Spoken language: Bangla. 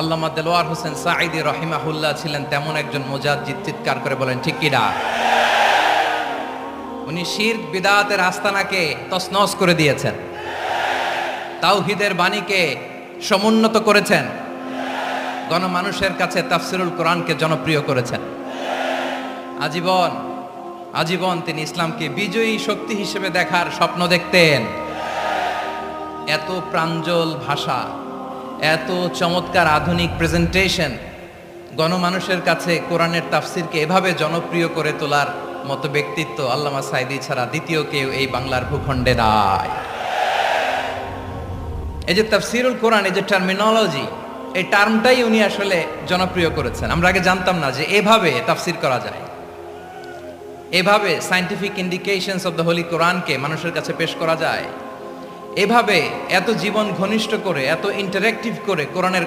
আল্লামা দেলোয়ার হোসেন সাঈদী রাহিমাহুল্লাহ ছিলেন তেমন একজন মুজাদ্দিদ, চিৎকার করে বলেন ঠিক কিনা। উনি শিরক বিদআতের আস্তানাকে তছনছ করে দিয়েছেন, তাওহীদের বাণীকে সমুন্নত করেছেন, গণমানুষের কাছে তাফসিরুল কোরআনকে জনপ্রিয় করেছেন। আজীবন তিনি ইসলামকে বিজয়ী শক্তি হিসেবে দেখার স্বপ্ন দেখতেন। এত প্রাঞ্জল ভাষা, এত চমৎকার আধুনিক প্রেজেন্টেশন, গণমানুষের কাছে কোরআনের তাফসিরকে এভাবে জনপ্রিয় করে তোলার মতো ব্যক্তিত্ব আল্লামা সাঈদী ছাড়া দ্বিতীয় কেউ এই বাংলার ভূখণ্ডে নাই। এই যে তাফসিরুল কোরআন, এই যে টার্মিনোলজি, এই টার্মটাই উনি আসলে জনপ্রিয় করেছেন। আমরা আগে জানতাম না যে এভাবে তাফসির করা যায়, এভাবে scientific indications of the Holi কোরআনকে মানুষের কাছে পেশ করা যায়, এভাবে এত জীবন ঘনিষ্ঠ করে, এত ইন্টারেক্টিভ করে কোরআনের